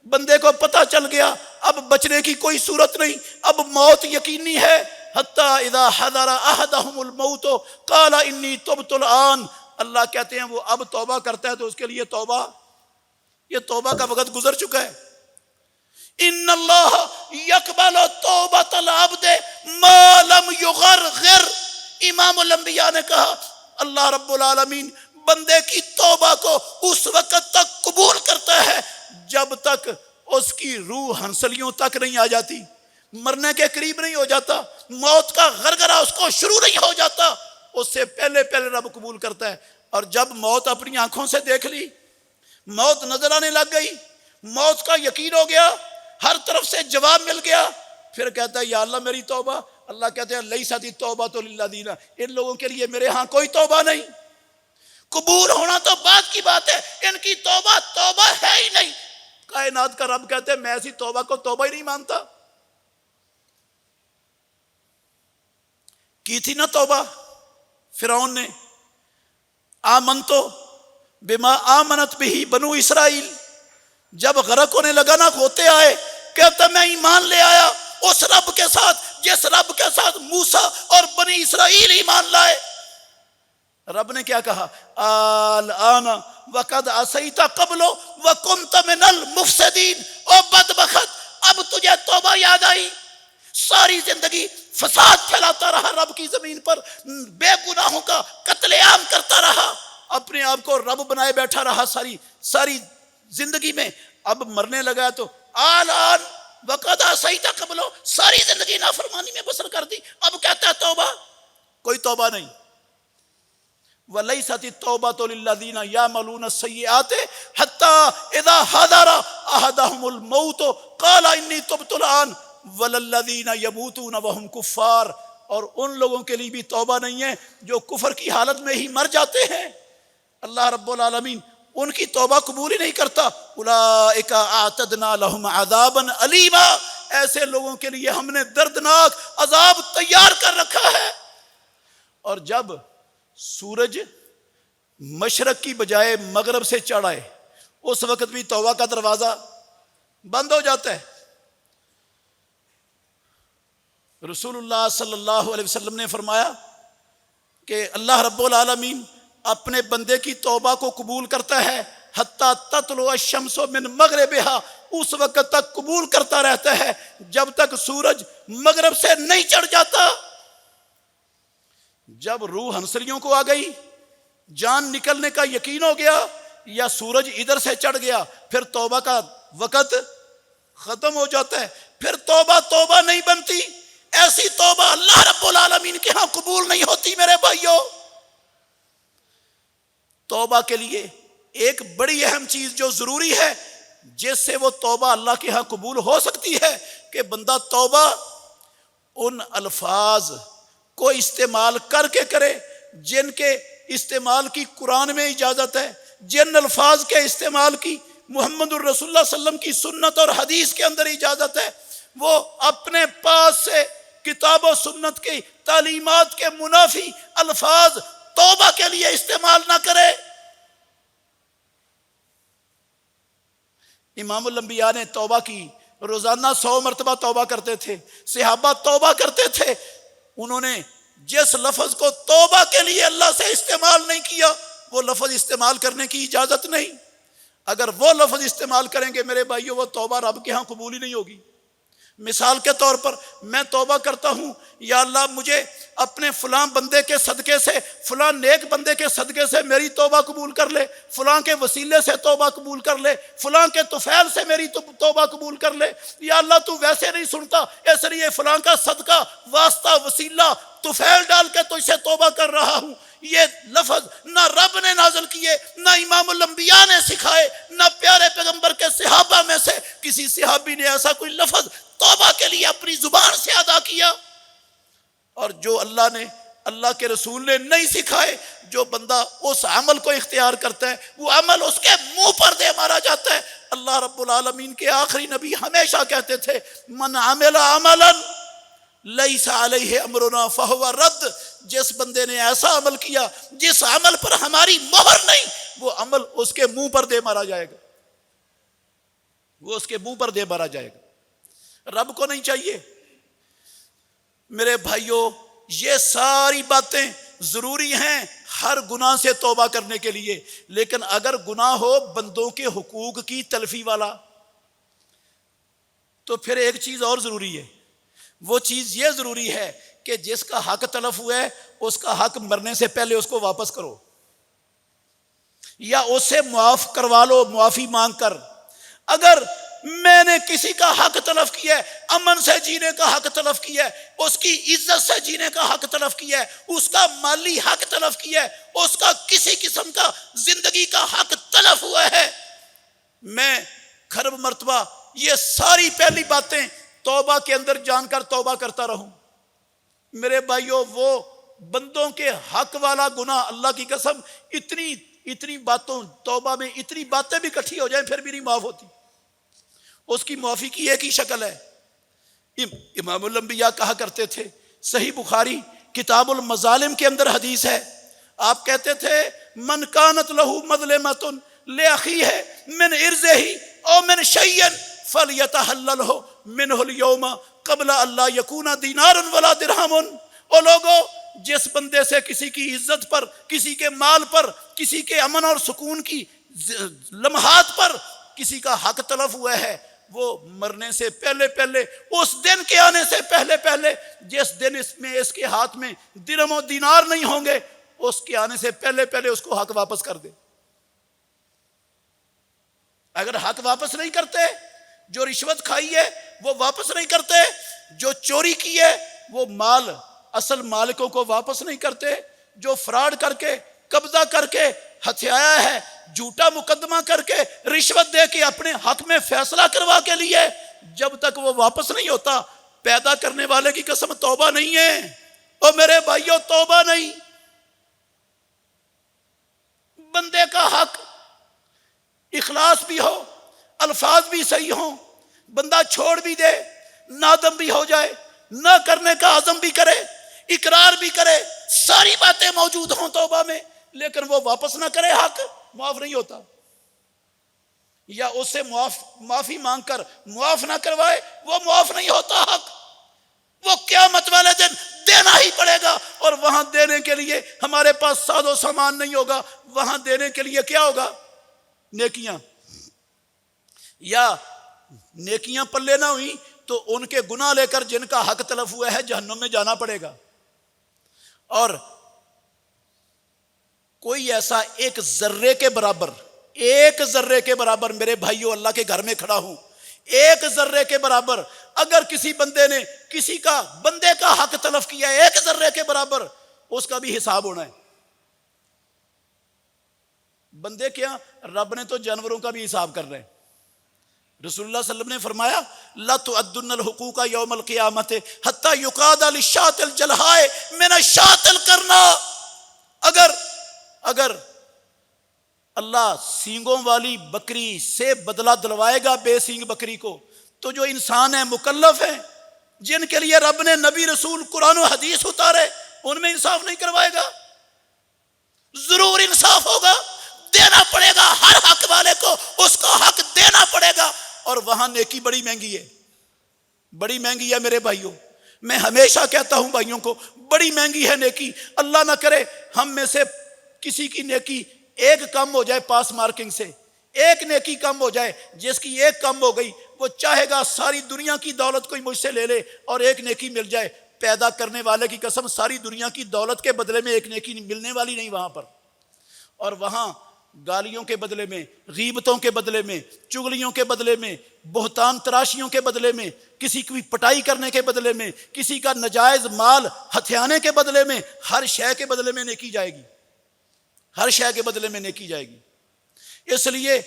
Speaker 1: بندے کو پتہ چل گیا اب بچنے کی کوئی صورت نہیں، اب موت یقینی ہے۔ حتی اذا حضر احدہم الموت قال انی تبت الآن، اللہ کہتے ہیں وہ اب توبہ کرتا ہے تو اس کے لیے توبہ، یہ توبہ کا وقت گزر چکا ہے۔ ان اللہ یقبل توبۃ العبد ما لم یغرغر، امام الانبیاء نے کہا اللہ رب العالمین بندے کی توبہ کو اس وقت تک قبول کرتا ہے جب تک اس کی روح ہنسلیوں تک نہیں آ جاتی، مرنے کے قریب نہیں ہو جاتا، موت کا غرغرہ اس کو شروع نہیں ہو جاتا، اس سے پہلے پہلے رب قبول کرتا ہے۔ اور جب موت اپنی آنکھوں سے دیکھ لی، موت نظر آنے لگ گئی، موت کا یقین ہو گیا، ہر طرف سے جواب مل گیا، پھر کہتا ہے یا اللہ میری توبہ۔ اللہ کہتے ہیں لیست التوبۃ للذین، ان لوگوں کے لیے میرے ہاں کوئی توبہ نہیں، قبول ہونا تو بات کی بات ہے، ان کی توبہ توبہ ہے ہی نہیں۔ کائنات کا رب کہتے ہیں میں ایسی توبہ کو توبہ ہی نہیں مانتا۔ کی تھی نا توبہ فرعون نے، آمنتو بما آمنت بہ بنو اسرائیل، جب غرق ہونے لگا نا، ہوتے آئے، کہتا میں ایمان لے آیا اس رب کے ساتھ جس رب کے ساتھ موسیٰ اور بنی اسرائیل ایمان لائے۔ رب نے کیا کہا؟ الآن وقد عصیت قبل وکنت من المفسدین، او بدبخت اب تجھے توبہ یاد آئی، ساری زندگی فساد پھیلاتا رہا رب کی زمین پر، بے گناہوں کا قتل عام کرتا رہا، اپنے آپ کو رب بنائے بیٹھا رہا ساری زندگی میں، اب مرنے لگا تو آلان وقد عصیت قبل، ساری زندگی نافرمانی میں بسر کر دی، اب کہتا ہے توبہ، کوئی توبہ نہیں۔ وَلَيْسَتِ التَّوْبَةُ لِلَّذِينَ يَعْمَلُونَ السَّيِّئَاتِ حَتَّى إِذَا حَضَرَ أَحَدَهُمُ الْمَوْتُ قَالَ إِنِّي تُبْتُ الْآنَ وَلَلَّذِينَ يَمُوتُونَ وَهُمْ كُفَّارٌ، اور ان لوگوں کے لیے بھی توبہ نہیں ہے جو کفر کی حالت میں ہی مر جاتے ہیں، اللہ رب العالمین ان کی توبہ قبول ہی نہیں کرتا۔ اولئک اعتدنا لهم عذابا الیما، ایسے لوگوں کے لیے ہم نے دردناک عذاب تیار کر رکھا ہے۔ اور جب سورج مشرق کی بجائے مغرب سے چڑھ آئے، اس وقت بھی توبہ کا دروازہ بند ہو جاتا ہے۔ رسول اللہ صلی اللہ علیہ وسلم نے فرمایا کہ اللہ رب العالمین اپنے بندے کی توبہ کو قبول کرتا ہے حتیٰ تطلع الشمس من مغربہا، اس وقت تک قبول کرتا رہتا ہے جب تک سورج مغرب سے نہیں چڑھ جاتا۔ جب روح ہنسلیوں کو آ گئی، جان نکلنے کا یقین ہو گیا، یا سورج ادھر سے چڑھ گیا، پھر توبہ کا وقت ختم ہو جاتا ہے، پھر توبہ نہیں بنتی۔ ایسی توبہ اللہ رب العالمین کے ہاں قبول نہیں ہوتی میرے بھائیوں۔ توبہ کے لیے ایک بڑی اہم چیز جو ضروری ہے، جس سے وہ توبہ اللہ کے ہاں قبول ہو سکتی ہے، کہ بندہ توبہ ان الفاظ کو استعمال کر کے کرے جن کے استعمال کی قرآن میں اجازت ہے، جن الفاظ کے استعمال کی محمد الرسول اللہ صلی اللہ علیہ وسلم کی سنت اور حدیث کے اندر اجازت ہے، وہ اپنے پاس سے کتاب و سنت کی تعلیمات کے منافی الفاظ توبہ کے لیے استعمال نہ کرے۔ امام الانبیاء نے توبہ کی، روزانہ 100 مرتبہ توبہ کرتے تھے، صحابہ توبہ کرتے تھے، انہوں نے جس لفظ کو توبہ کے لیے اللہ سے استعمال نہیں کیا، وہ لفظ استعمال کرنے کی اجازت نہیں۔ اگر وہ لفظ استعمال کریں گے میرے بھائیوں، وہ توبہ رب کے ہاں قبول ہی نہیں ہوگی۔ مثال کے طور پر میں توبہ کرتا ہوں، یا اللہ مجھے اپنے فلاں بندے کے صدقے سے، فلاں نیک بندے کے صدقے سے میری توبہ قبول کر لے، فلاں کے وسیلے سے توبہ قبول کر لے، فلاں کے طفیل سے میری توبہ قبول کر لے، یا اللہ تو ویسے نہیں سنتا، اس لیے فلاں کا صدقہ، واسطہ، وسیلہ، طفیل ڈال کے تجھ سے توبہ کر رہا ہوں۔ یہ لفظ نہ رب نے نازل کیے، نہ امام الانبیاء نے سکھائے، نہ پیارے پیغمبر کے صحابہ میں سے کسی صحابی نے ایسا کوئی لفظ توبہ کے لیے اپنی زبان سے ادا کیا۔ اور جو اللہ نے اللہ کے رسول نے نہیں سکھائے. جو بندہ اس عمل کو اختیار کرتا ہے وہ عمل اس کے منہ پر دے مارا جاتا ہے. اللہ رب العالمین کے آخری نبی ہمیشہ کہتے تھے من عمل عملا لیس علیہ امرنا فہو رد. جس بندے نے ایسا عمل کیا جس عمل پر ہماری مہر نہیں، وہ عمل اس کے منہ پر دے مارا جائے گا، وہ اس کے منہ پر دے مارا جائے گا. رب کو نہیں چاہیے. میرے بھائیوں، یہ ساری باتیں ضروری ہیں ہر گناہ سے توبہ کرنے کے لیے، لیکن اگر گناہ ہو بندوں کے حقوق کی تلفی والا تو پھر ایک چیز اور ضروری ہے. وہ چیز یہ ضروری ہے کہ جس کا حق تلف ہوا ہے اس کا حق مرنے سے پہلے اس کو واپس کرو، یا اسے معاف کروا لو معافی مانگ کر. اگر میں نے کسی کا حق تلف کیا ہے، امن سے جینے کا حق تلف کیا ہے، اس کی عزت سے جینے کا حق تلف کیا ہے، اس کا مالی حق تلف کیا ہے، اس کا کسی قسم کا زندگی کا حق تلف ہوا ہے، میں خرب مرتبہ یہ ساری پہلی باتیں توبہ کے اندر جان کر توبہ کرتا رہوں. میرے بھائیوں، وہ بندوں کے حق والا گناہ، اللہ کی قسم اتنی باتوں توبہ میں اتنی باتیں بھی اکٹھی ہو جائیں پھر بھی نہیں معاف ہوتی. اس کی معافی کی ایک ہی شکل ہے. امام الانبیاء کہا کرتے تھے، صحیح بخاری کتاب المظالم کے اندر حدیث ہے، آپ کہتے تھے من کانت لہو مظلمۃ لاخیہ من ارضہ او من شیء فلیتحللہ منہ اليوم قبل اللہ یکون دینار ولا درہم. او لوگو، جس بندے سے کسی کی عزت پر، کسی کے مال پر، کسی کے امن اور سکون کی لمحات پر کسی کا حق تلف ہوا ہے، وہ مرنے سے پہلے پہلے، اس دن کے آنے سے پہلے پہلے، جس دن اس کے ہاتھ میں درہم و دینار نہیں ہوں گے، اس کے آنے سے پہلے پہلے اس کو حق واپس کر دے. اگر حق واپس نہیں کرتے، جو رشوت کھائی ہے وہ واپس نہیں کرتے، جو چوری کی ہے وہ مال اصل مالکوں کو واپس نہیں کرتے، جو فراڈ کر کے، قبضہ کر کے، ہتھیایا ہے، جھوٹا مقدمہ کر کے، رشوت دے کے اپنے حق میں فیصلہ کروا کے لیے، جب تک وہ واپس نہیں ہوتا، پیدا کرنے والے کی قسم توبہ نہیں ہے. او میرے بھائیوں، توبہ نہیں. بندے کا حق اخلاص بھی ہو، الفاظ بھی صحیح ہوں، بندہ چھوڑ بھی دے، نادم بھی ہو جائے، نہ کرنے کا عزم بھی کرے، اقرار بھی کرے، ساری باتیں موجود ہوں توبہ میں، لیکن وہ واپس نہ کرے، حق معاف نہیں ہوتا. یا اس سے معافی مانگ کر معاف نہ کروائے، وہ معاف نہیں ہوتا حق. وہ قیامت والے دن دینا ہی پڑے گا، اور وہاں دینے کے لیے ہمارے پاس ساز و سامان نہیں ہوگا. وہاں دینے کے لیے کیا ہوگا؟ نیکیاں. یا نیکیاں پلے نہ ہوئی تو ان کے گناہ لے کر جن کا حق تلف ہوا ہے جہنم میں جانا پڑے گا. اور کوئی ایسا ایک ذرے کے برابر میرے بھائیوں، اللہ کے گھر میں کھڑا ہوں، ایک ذرے کے برابر اگر کسی بندے نے بندے کا حق تلف کیا ہے، ایک ذرے کے برابر، اس کا بھی حساب ہونا ہے. بندے کیا، رب نے تو جانوروں کا بھی حساب کر رہے ہیں. رسول اللہ صلی اللہ علیہ وسلم نے فرمایا لا تؤدن الحقوق یوم القیامت حتی یقاد للشاة الجلحاء من الشاة القرناء. اگر اللہ سینگوں والی بکری سے بدلہ دلوائے گا بے سینگ بکری کو، تو جو انسان ہیں، مکلف ہیں، جن کے لیے رب نے نبی رسول قرآن و حدیث اتارے، ان میں انصاف نہیں کروائے گا؟ ضرور انصاف ہوگا، دینا پڑے گا. ہر حق والے کو اس کا حق دینا پڑے گا. اور وہاں نیکی بڑی مہنگی ہے، بڑی مہنگی ہے میرے بھائیوں. میں ہمیشہ کہتا ہوں بھائیوں کو، بڑی مہنگی ہے نیکی. اللہ نہ کرے ہم میں سے کسی کی نیکی ایک کم ہو جائے، پاس مارکنگ سے ایک نیکی کم ہو جائے، جس کی ایک کم ہو گئی وہ چاہے گا ساری دنیا کی دولت کوئی مجھ سے لے لے اور ایک نیکی مل جائے. پیدا کرنے والے کی قسم، ساری دنیا کی دولت کے بدلے میں ایک نیکی ملنے والی نہیں وہاں پر. اور وہاں گالیوں کے بدلے میں، غیبتوں کے بدلے میں، چغلیوں کے بدلے میں، بہتان تراشیوں کے بدلے میں، کسی کی پٹائی کرنے کے بدلے میں، کسی کا نجائز مال ہتھیانے کے بدلے میں، ہر شے کے بدلے میں نیکی جائے گی، ہر شے کے بدلے میں نیکی جائے گی. اس لیے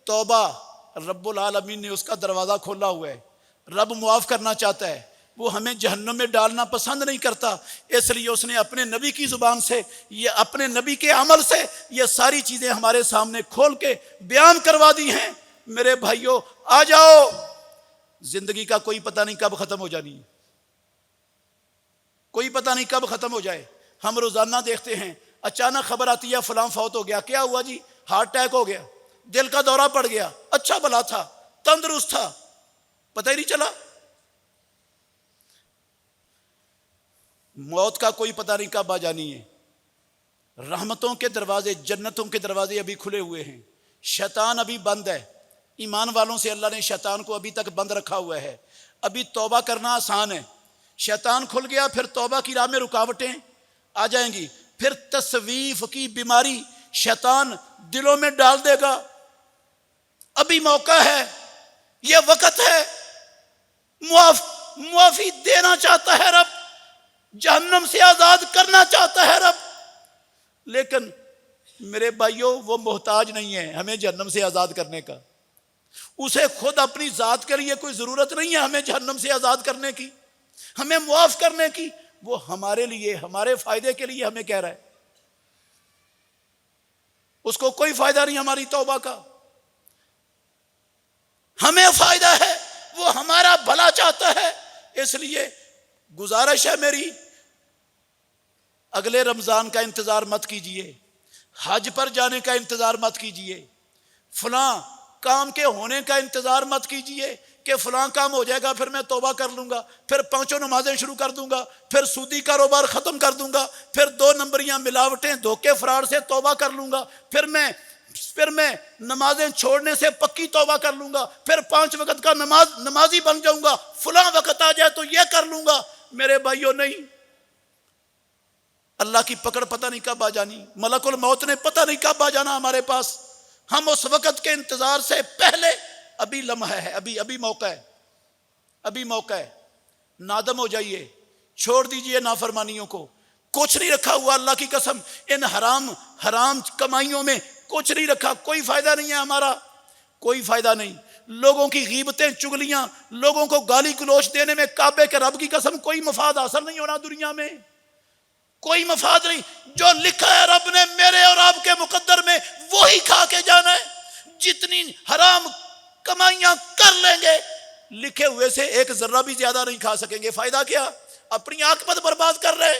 Speaker 1: توبہ رب العالمین نے اس کا دروازہ کھولا ہوا ہے. رب معاف کرنا چاہتا ہے، وہ ہمیں جہنم میں ڈالنا پسند نہیں کرتا، اس لیے اس نے اپنے نبی کی زبان سے، یہ اپنے نبی کے عمل سے یہ ساری چیزیں ہمارے سامنے کھول کے بیان کروا دی ہیں۔ میرے بھائیوں آ جاؤ، زندگی کا کوئی پتہ نہیں کب ختم ہو جانی ہے، کوئی پتہ نہیں کب ختم ہو جائے۔ ہم روزانہ دیکھتے ہیں اچانک خبر آتی ہے فلاں فوت ہو گیا، کیا ہوا جی؟ ہارٹ اٹیک ہو گیا، دل کا دورہ پڑ گیا، اچھا بھلا تھا، تندرست تھا، پتہ ہی نہیں چلا۔ موت کا کوئی پتہ نہیں کب آ جانی ہے۔ رحمتوں کے دروازے، جنتوں کے دروازے ابھی کھلے ہوئے ہیں، شیطان ابھی بند ہے۔ ایمان والوں سے اللہ نے شیطان کو ابھی تک بند رکھا ہوا ہے۔ ابھی توبہ کرنا آسان ہے، شیطان کھل گیا پھر توبہ کی راہ میں رکاوٹیں آ جائیں گی، پھر تصویف کی بیماری شیطان دلوں میں ڈال دے گا۔ ابھی موقع ہے، یہ وقت ہے، معافی دینا چاہتا ہے رب، جہنم سے آزاد کرنا چاہتا ہے رب، لیکن میرے بھائیوں وہ محتاج نہیں ہے ہمیں جہنم سے آزاد کرنے کا۔ اسے خود اپنی ذات کے لیے کوئی ضرورت نہیں ہے ہمیں جہنم سے آزاد کرنے کی، ہمیں معاف کرنے کی۔ وہ ہمارے لیے، ہمارے فائدے کے لیے ہمیں کہہ رہا ہے۔ اس کو کوئی فائدہ نہیں ہماری توبہ کا، ہمیں فائدہ ہے، وہ ہمارا بھلا چاہتا ہے۔ اس لیے گزارش ہے میری، اگلے رمضان کا انتظار مت کیجئے، حج پر جانے کا انتظار مت کیجئے، فلاں کام کے ہونے کا انتظار مت کیجئے کہ فلاں کام ہو جائے گا پھر میں توبہ کر لوں گا، پھر 5 نمازیں شروع کر دوں گا، پھر سودی کاروبار ختم کر دوں گا، پھر 2 نمبریاں ملاوٹیں دھوکے فراڈ سے توبہ کر لوں گا، پھر میں نمازیں چھوڑنے سے پکی توبہ کر لوں گا، پھر 5 وقت کا نمازی بن جاؤں گا، فلاں وقت آ جائے تو یہ کر لوں گا۔ میرے بھائیوں نہیں، اللہ کی پکڑ پتہ نہیں کب آ جانی، ملک الموت نے پتہ نہیں کب آ جانا ہمارے پاس۔ ہم اس وقت کے انتظار سے پہلے ابھی لمحہ ہے، ابھی موقع ہے، ابھی موقع ہے۔ نادم ہو جائیے، چھوڑ دیجئے نافرمانیوں کو، کچھ نہیں رکھا ہوا اللہ کی قسم، ان حرام کمائیوں میں کچھ نہیں رکھا، کوئی فائدہ نہیں ہے ہمارا، کوئی فائدہ نہیں۔ لوگوں کی غیبتیں، چگلیاں، لوگوں کو گالی گلوچ دینے میں کعبے کے رب کی قسم کوئی مفاد حاصل نہیں ہونا دنیا میں، کوئی مفاد نہیں۔ جو لکھا ہے رب نے میرے اور آپ کے مقدر میں وہی کھا کے جانا ہے۔ جتنی حرام کمائیاں کر لیں گے لکھے ہوئے سے 1 ذرہ بھی زیادہ نہیں کھا سکیں گے، فائدہ کیا؟ اپنی عاقبت برباد کر رہے۔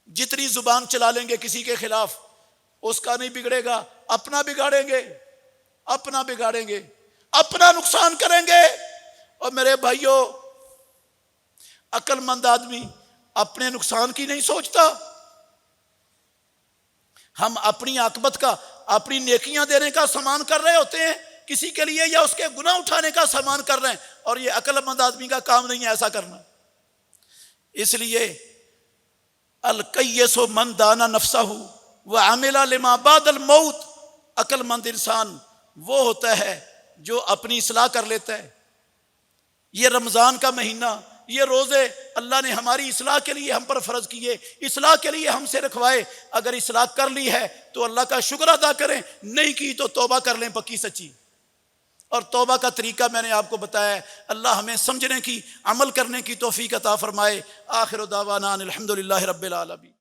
Speaker 1: جتنی زبان چلا لیں گے کسی کے خلاف، اس کا نہیں بگڑے گا، اپنا بگاڑیں گے، اپنا نقصان کریں گے۔ اور میرے بھائیوں، عقل مند آدمی اپنے نقصان کی نہیں سوچتا۔ ہم اپنی عاقبت کا، اپنی نیکیاں دینے کا سامان کر رہے ہوتے ہیں کسی کے لیے، یا اس کے گناہ اٹھانے کا سامان کر رہے ہیں، اور یہ عقل مند آدمی کا کام نہیں ہے ایسا کرنا۔ اس لیے الکیس من دانا نفسہ وعمل لما بعد الموت، عقل مند انسان وہ ہوتا ہے جو اپنی اصلاح کر لیتا ہے۔ یہ رمضان کا مہینہ، یہ روزے اللہ نے ہماری اصلاح کے لیے ہم پر فرض کیے، اصلاح کے لیے ہم سے رکھوائے۔ اگر اصلاح کر لی ہے تو اللہ کا شکر ادا کریں، نہیں کی تو توبہ کر لیں پکی سچی۔ اور توبہ کا طریقہ میں نے آپ کو بتایا ہے۔ اللہ ہمیں سمجھنے کی، عمل کرنے کی توفیق عطا فرمائے۔ آخر دعوانا الحمدللہ رب العالمین۔